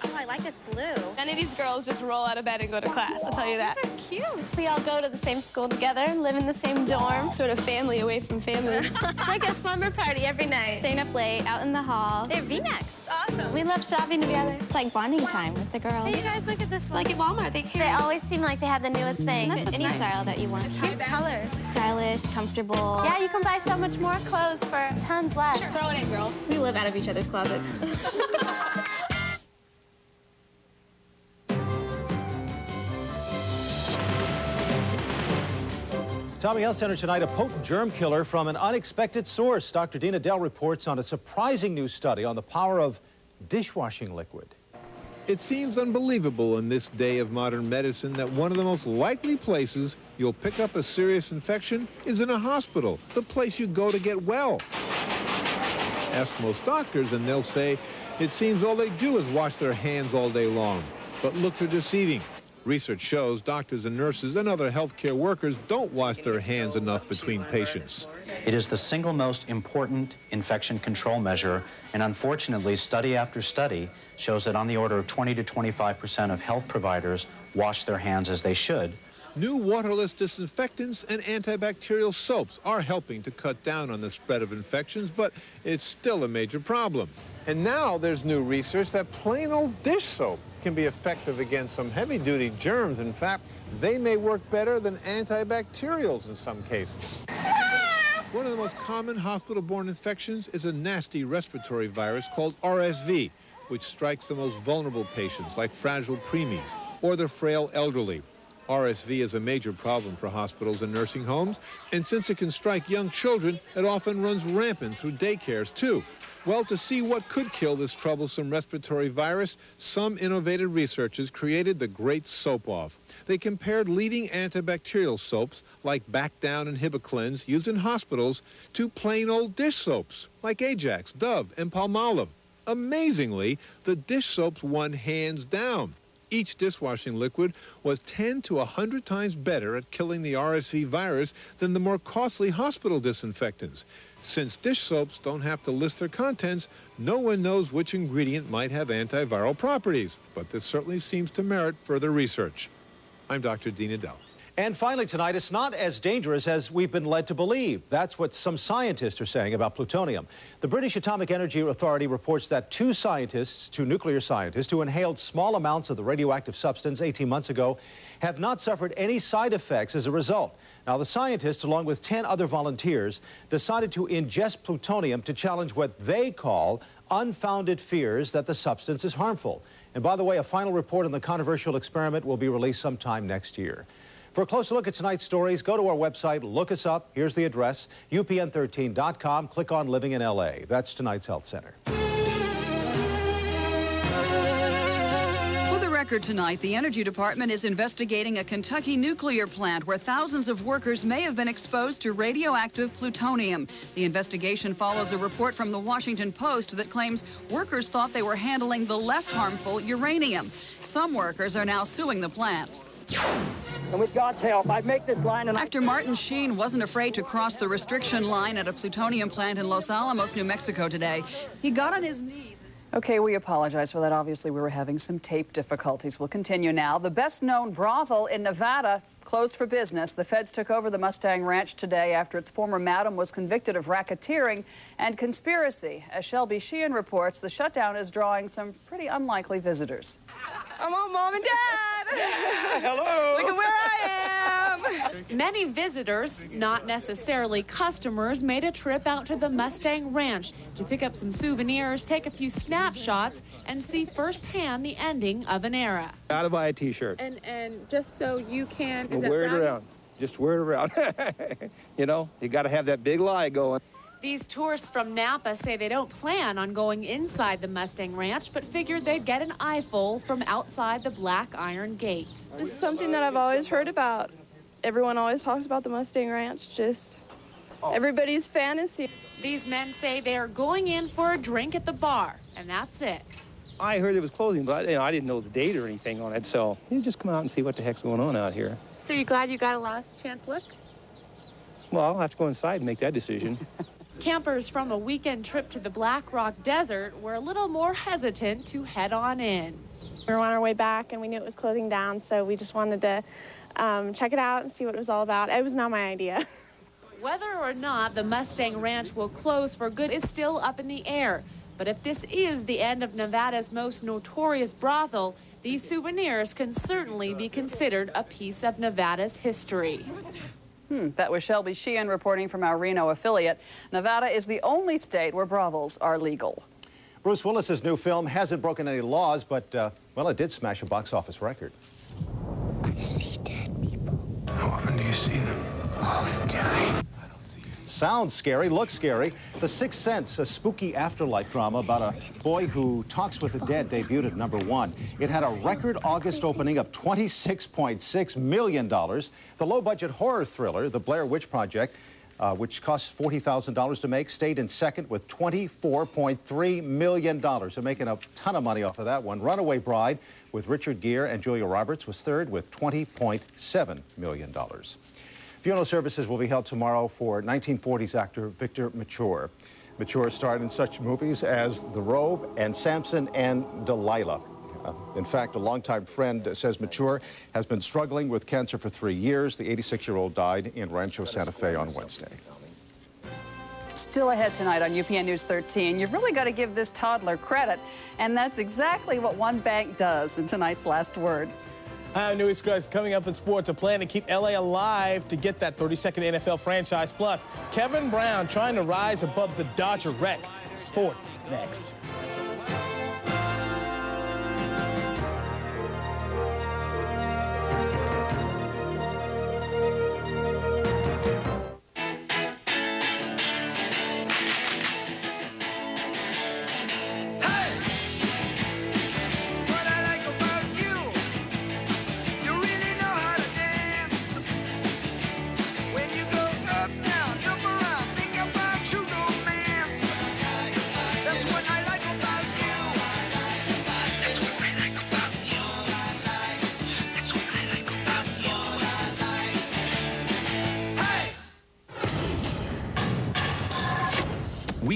Oh, I like this blue. None of these girls just roll out of bed and go to class, I'll tell you that. These are cute. We all go to the same school together, live in the same dorm, sort of family away from family. It's like a slumber party every night. Staying up late, out in the hall. They're V-necks. Awesome. We love shopping together. It's like bonding time with the girls. Hey, you guys, look at this one. Like at Walmart, they always seem like they have the newest thing. That's any style that you want. Cute colors. Stylish, comfortable. Yeah, you can buy so much more clothes for tons less. Sure, throw it in, girls. We live out of each other's closets. Tommy Health Center tonight, a potent germ killer from an unexpected source. Dr. Dina Dell reports on a surprising new study on the power of dishwashing liquid. It seems unbelievable in this day of modern medicine that one of the most likely places you'll pick up a serious infection is in a hospital, the place you go to get well. Ask most doctors and they'll say it seems all they do is wash their hands all day long. But looks are deceiving. Research shows doctors and nurses and other healthcare workers don't wash their hands enough between patients. It is the single most important infection control measure, and unfortunately, study after study shows that on the order of 20 to 25% of health providers wash their hands as they should. New waterless disinfectants and antibacterial soaps are helping to cut down on the spread of infections, but it's still a major problem. And now there's new research that plain old dish soap can be effective against some heavy-duty germs. In fact, they may work better than antibacterials in some cases. One of the most common hospital-borne infections is a nasty respiratory virus called RSV, which strikes the most vulnerable patients, like fragile preemies or the frail elderly. RSV is a major problem for hospitals and nursing homes, and since it can strike young children, it often runs rampant through daycares, too. Well, to see what could kill this troublesome respiratory virus, some innovative researchers created the great soap-off. They compared leading antibacterial soaps like Back Down and Hibiclens used in hospitals to plain old dish soaps like Ajax, Dove, and Palmolive. Amazingly, the dish soaps won hands down. Each dishwashing liquid was 10 to 100 times better at killing the RSV virus than the more costly hospital disinfectants. Since dish soaps don't have to list their contents, no one knows which ingredient might have antiviral properties. But this certainly seems to merit further research. I'm Dr. Dean Adele. And finally tonight, it's not as dangerous as we've been led to believe. That's what some scientists are saying about plutonium. The British Atomic Energy Authority reports that two nuclear scientists who inhaled small amounts of the radioactive substance 18 months ago have not suffered any side effects as a result. Now, the scientists, along with 10 other volunteers, decided to ingest plutonium to challenge what they call unfounded fears that the substance is harmful. And by the way, a final report on the controversial experiment will be released sometime next year. For a closer look at tonight's stories, go to our website, look us up. Here's the address, upn13.com. Click on Living in LA. That's tonight's Health Center. For the record tonight, the Energy Department is investigating a Kentucky nuclear plant where thousands of workers may have been exposed to radioactive plutonium. The investigation follows a report from the Washington Post that claims workers thought they were handling the less harmful uranium. some workers are now suing the plant. And with God's help, I make this line and Actor Martin Sheen wasn't afraid to cross the restriction line at a plutonium plant in Los Alamos, New Mexico today. He got on his knees. Okay, we apologize for that. Obviously, we were having some tape difficulties. We'll continue now. The best-known brothel in Nevada closed for business. The feds took over the Mustang Ranch today after its former madam was convicted of racketeering and conspiracy. As Shelby Sheehan reports, the shutdown is drawing some pretty unlikely visitors. I'm on Mom and Dad. Hello. Look at where I am. Many visitors, not necessarily customers, made a trip out to the Mustang Ranch to pick up some souvenirs, take a few snapshots, and see firsthand the ending of an era. Gotta buy a T-shirt. And just so you can... Wear it around. Just wear it around. You know, you gotta have that big lie going. These tourists from Napa say they don't plan on going inside the Mustang Ranch, but figured they'd get an eyeful from outside the Black Iron Gate. Just something that I've always heard about. Everyone always talks about the Mustang Ranch, just everybody's fantasy. These men say they're going in for a drink at the bar, and that's it. I heard it was closing, but I didn't know the date or anything on it, so you just come out and see what the heck's going on out here. So you're glad you got a last chance look? Well, I'll have to go inside and make that decision. Campers from a weekend trip to the Black Rock Desert were a little more hesitant to head on in. We were on our way back and we knew it was closing down, so we just wanted to check it out and see what it was all about. It was not my idea. Whether or not the Mustang Ranch will close for good is still up in the air. But if this is the end of Nevada's most notorious brothel, these souvenirs can certainly be considered a piece of Nevada's history. That was Shelby Sheehan reporting from our Reno affiliate. Nevada is the only state where brothels are legal. Bruce Willis's new film hasn't broken any laws, but, well, it did smash a box office record. I see dead people. How often do you see them? All the time. Sounds scary, looks scary. The Sixth Sense, a spooky afterlife drama about a boy who talks with the dead, debuted at #1. It had a record August opening of $26.6 million. The low-budget horror thriller, The Blair Witch Project, which cost $40,000 to make, stayed in second with $24.3 million. They're making a ton of money off of that one. Runaway Bride, with Richard Gere and Julia Roberts, was third with $20.7 million. Funeral services will be held tomorrow for 1940s actor Victor Mature. Mature starred in such movies as The Robe and Samson and Delilah. In fact, a longtime friend says Mature has been struggling with cancer for 3 years. The 86-year-old died in Rancho Santa Fe on Wednesday. Still ahead tonight on UPN News 13, you've really got to give this toddler credit, and that's exactly what one bank does in tonight's Last Word. Hi, I'm News Guys. Coming up in sports, a plan to keep LA alive to get that 32nd NFL franchise. Plus, Kevin Brown trying to rise above the Dodger wreck. Sports next.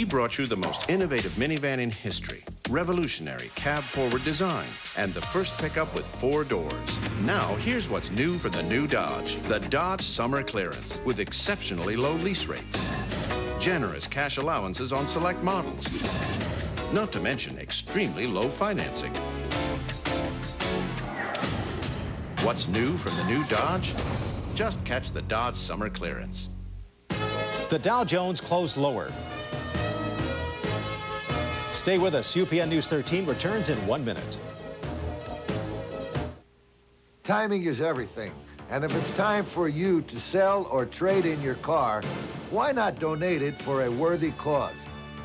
brought you the most innovative minivan in history, revolutionary cab-forward design, and the first pickup with 4 doors. Now, here's what's new for the new Dodge. The Dodge Summer Clearance, with exceptionally low lease rates. Generous cash allowances on select models. Not to mention extremely low financing. What's new from the new Dodge? Just catch the Dodge Summer Clearance. The Dow Jones closed lower. Stay with us. UPN News 13 returns in 1 minute. Timing is everything. And if it's time for you to sell or trade in your car, why not donate it for a worthy cause?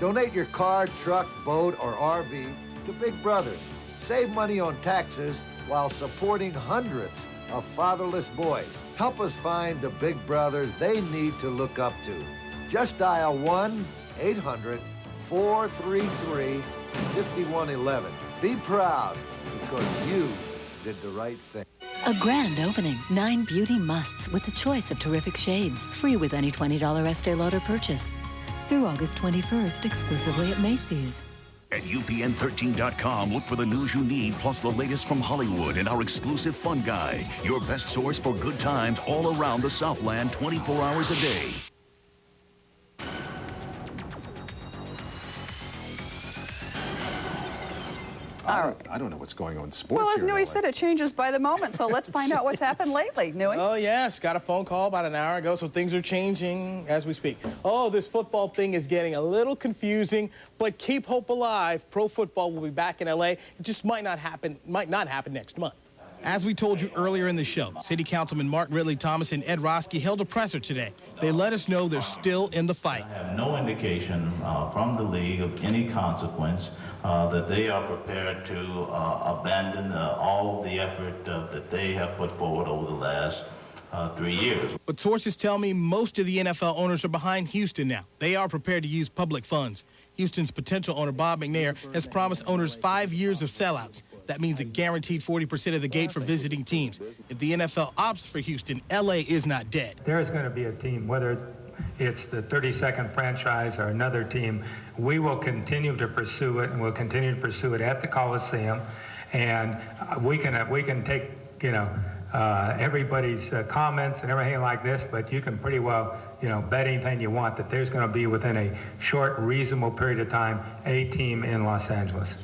Donate your car, truck, boat, or RV to Big Brothers. Save money on taxes while supporting hundreds of fatherless boys. Help us find the Big Brothers they need to look up to. Just dial 1-800-433-5111. Be proud, because you did the right thing. A grand opening. 9 beauty musts with a choice of terrific shades. Free with any $20 Estee Lauder purchase. Through August 21st, exclusively at Macy's. At UPN13.com, look for the news you need, plus the latest from Hollywood and our exclusive Fun Guide. Your best source for good times all around the Southland, 24 hours a day. I don't know what's going on in sports. Well, as here in Nui LA. said, it changes by the moment, so let's find out what's happened lately. Nui? Oh, yes. Got a phone call about an hour ago, so things are changing as we speak. Oh, this football thing is getting a little confusing, but keep hope alive. Pro football will be back in L.A. It just might not happen next month. As we told you earlier in the show, City Councilman Mark Ridley Thomas and Ed Roski held a presser today. They let us know they're still in the fight. I have no indication from the league of any consequence that they are prepared to abandon all of the effort that they have put forward over the last 3 years. But sources tell me most of the NFL owners are behind Houston now. They are prepared to use public funds. Houston's potential owner, Bob McNair, has promised owners 5 years of sellouts. That means a guaranteed 40% of the gate for visiting teams. If the NFL opts for Houston, L.A. is not dead. There is going to be a team, whether it's the 32nd franchise or another team. We will continue to pursue it, and we'll continue to pursue it at the Coliseum. And we can take, everybody's comments and everything like this, but you can pretty well, bet anything you want that there's going to be, within a short, reasonable period of time, a team in Los Angeles.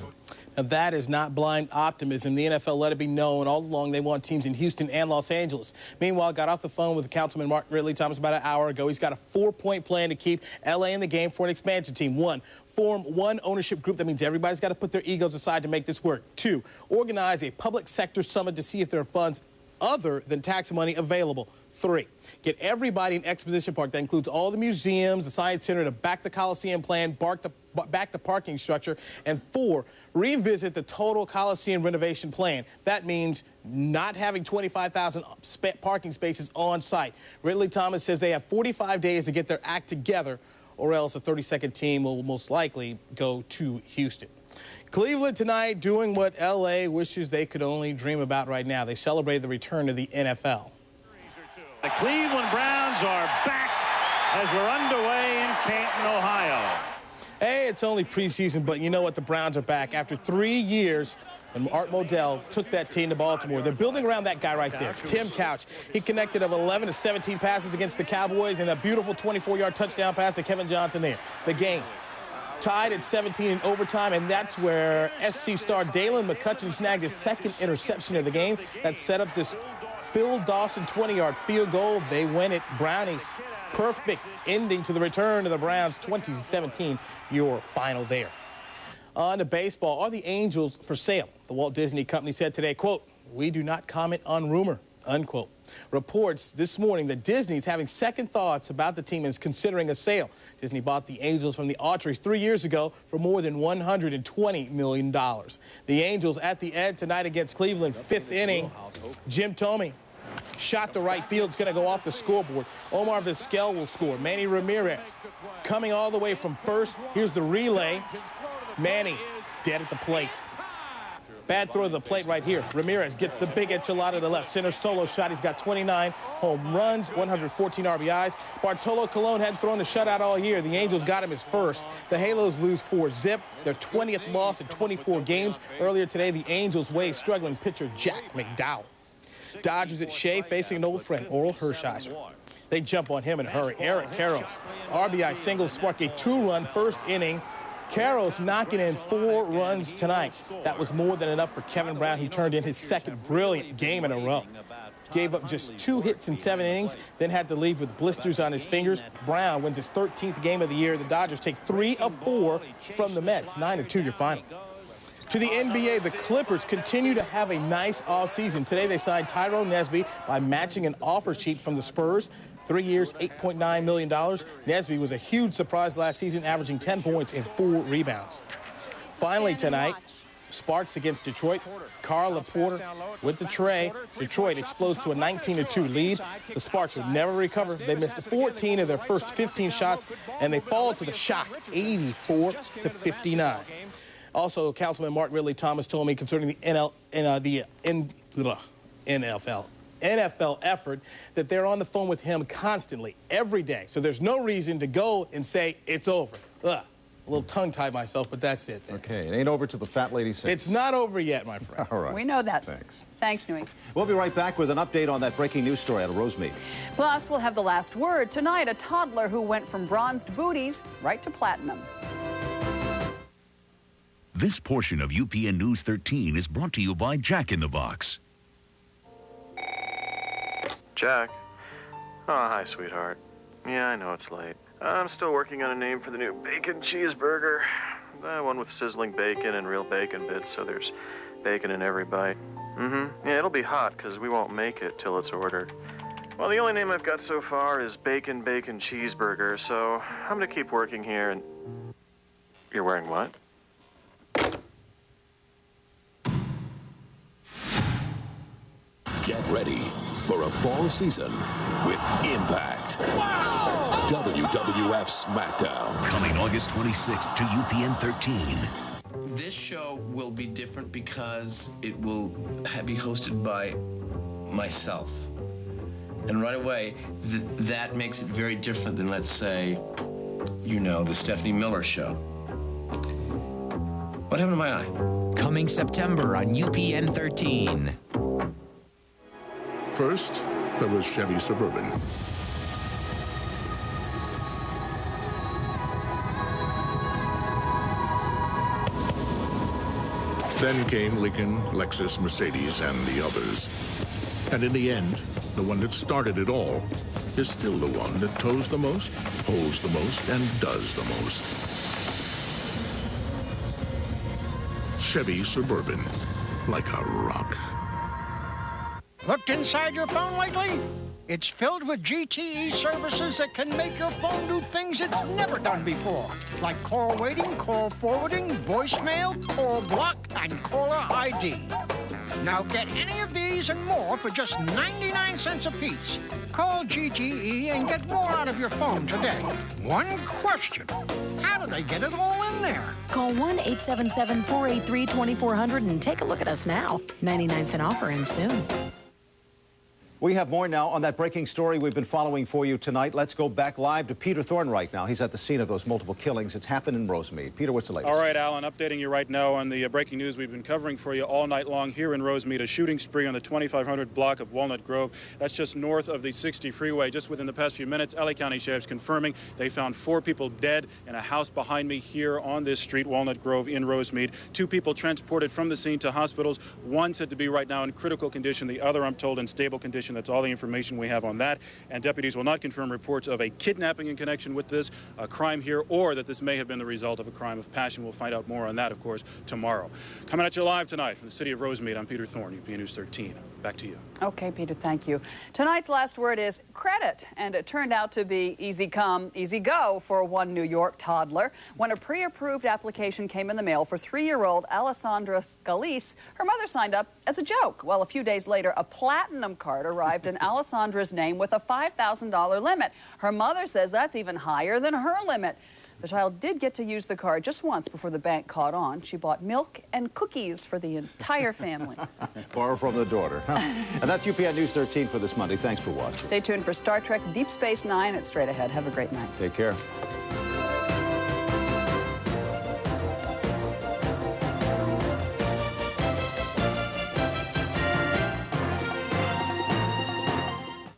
Now, that is not blind optimism. The NFL let it be known all along they want teams in Houston and Los Angeles. Meanwhile, got off the phone with Councilman Mark Ridley Thomas about an hour ago. He's got a 4-point plan to keep L.A. in the game for an expansion team. 1, form one ownership group. That means everybody's got to put their egos aside to make this work. 2, organize a public sector summit to see if there are funds other than tax money available. 3, get everybody in Exposition Park. That includes all the museums, the Science Center, to back the Coliseum plan, back the parking structure. And 4, revisit the total Coliseum renovation plan. That means not having 25,000 parking spaces on site. Ridley Thomas says they have 45 days to get their act together, or else the 32nd team will most likely go to Houston. Cleveland tonight doing what L.A. wishes they could only dream about right now. They celebrate the return of the NFL. The Cleveland Browns are back as we're underway in Canton, Ohio. Hey, it's only preseason, but you know what? The Browns are back after 3 years when Art Modell took that team to Baltimore. They're building around that guy right there, Tim Couch. He connected of 11 of 17 passes against the Cowboys and a beautiful 24-yard touchdown pass to Kevin Johnson there. The game tied at 17 in overtime, and that's where SC star Dalen McCutcheon snagged his second interception of the game. That set up this Phil Dawson 20-yard field goal. They win it. Brownies. Perfect ending to the return of the Browns. 20-17, your final there. On to baseball. Are the Angels for sale? The Walt Disney Company said today, quote, "We do not comment on rumor," unquote. Reports this morning that Disney's having second thoughts about the team and is considering a sale. Disney bought the Angels from the Autries 3 years ago for more than $120 million. The Angels at the Ed tonight against Cleveland, 5th inning. Jim Thome shot to right field. It's going to go off the scoreboard. Omar Vizquel will score. Manny Ramirez coming all the way from first. Here's the relay. Manny dead at the plate. Bad throw to the plate right here. Ramirez gets the big enchilada to the left. Center solo shot. He's got 29 home runs, 114 RBIs. Bartolo Colon hadn't thrown a shutout all year. The Angels got him his first. The Halos lose 4-0. Their 20th loss in 24 games. Earlier today, the Angels waived struggling pitcher Jack McDowell. Dodgers at Shea facing an old friend, Oral Hershiser. They jump on him in a hurry. Eric Karros, RBI single spark a 2-run first inning. Karros knocking in 4 runs tonight. That was more than enough for Kevin Brown, who turned in his second brilliant game in a row. Gave up just 2 hits in 7 innings, then had to leave with blisters on his fingers. Brown wins his 13th game of the year. The Dodgers take 3 of 4 from the Mets. 9-2 your final. To the NBA, the Clippers continue to have a nice offseason. Today they signed Tyrone Nesby by matching an offer sheet from the Spurs. 3 years, $8.9 million. Nesby was a huge surprise last season, averaging 10 points and 4 rebounds. Finally tonight, Sparks against Detroit. Carl Laporta with the tray. Detroit explodes to a 19-2 lead. The Sparks have never recovered. They missed 14 of their first 15 shots, and they fall to the shock, 84-59. Also, Councilman Mark Ridley Thomas told me concerning the NFL effort that they're on the phone with him constantly, every day. So there's no reason to go and say it's over. Ugh. A little tongue-tied myself, but that's it. Okay, it ain't over till the fat lady sings. It's not over yet, my friend. All right. We know that. Thanks. Thanks, Newey. We'll be right back with an update on that breaking news story out of Rosemead. Plus, we'll have the last word. Tonight, a toddler who went from bronzed booties right to platinum. This portion of UPN News 13 is brought to you by Jack in the Box. Jack? Oh, hi, sweetheart. Yeah, I know it's late. I'm still working on a name for the new bacon cheeseburger. The one with sizzling bacon and real bacon bits, so there's bacon in every bite. Yeah, it'll be hot, because we won't make it till it's ordered. Well, the only name I've got so far is Bacon Cheeseburger, so I'm gonna keep working here and... You're wearing what? Get ready for a fall season with Impact. Wow! WWF SmackDown. Coming August 26th to UPN 13. This show will be different because it will be hosted by myself. And right away, that makes it very different than, let's say, you know, the Stephanie Miller show. What happened to my eye? Coming September on UPN 13. First, there was Chevy Suburban. Then came Lincoln, Lexus, Mercedes, and the others. And in the end, the one that started it all is still the one that tows the most, holds the most, and does the most. Chevy Suburban, like a rock. Looked inside your phone lately? It's filled with GTE services that can make your phone do things it's never done before, like call waiting, call forwarding, voicemail, call block, and caller ID. Now get any of these and more for just 99 cents a piece. Call GTE and get more out of your phone today. One question: how do they get it all in there? Call 1-877-483-2400 and take a look at us now. 99-cent offer ends soon. We have more now on that breaking story we've been following for you tonight. Let's go back live to Peter Thorne right now. He's at the scene of those multiple killings. It's happened in Rosemead. Peter, what's the latest? All right, Alan, updating you right now on the breaking news we've been covering for you all night long here in Rosemead. A shooting spree on the 2500 block of Walnut Grove. That's just north of the 60 freeway. Just within the past few minutes, LA County Sheriff's confirming they found 4 people dead in a house behind me here on this street, Walnut Grove in Rosemead. 2 people transported from the scene to hospitals. One said to be right now in critical condition. The other, I'm told, in stable condition. That's all the information we have on that, and deputies will not confirm reports of a kidnapping in connection with this crime here, or that this may have been the result of a crime of passion. We'll find out more on that, of course, tomorrow. Coming at you live tonight from the city of Rosemead, I'm Peter Thorne, UPN News 13. Back to you. Okay, Peter, thank you. Tonight's last word is credit, and it turned out to be easy come, easy go for one New York toddler. When a pre-approved application came in the mail for 3-year-old Alessandra Scalise, her mother signed up as a joke. Well, a few days later, a platinum card arrived in Alessandra's name with a $5,000 limit. Her mother says that's even higher than her limit. The child did get to use the card just once before the bank caught on. She bought milk and cookies for the entire family. Borrow from the daughter. Huh? And that's UPN News 13 for this Monday. Thanks for watching. Stay tuned for Star Trek Deep Space Nine. It's straight ahead. Have a great night. Take care.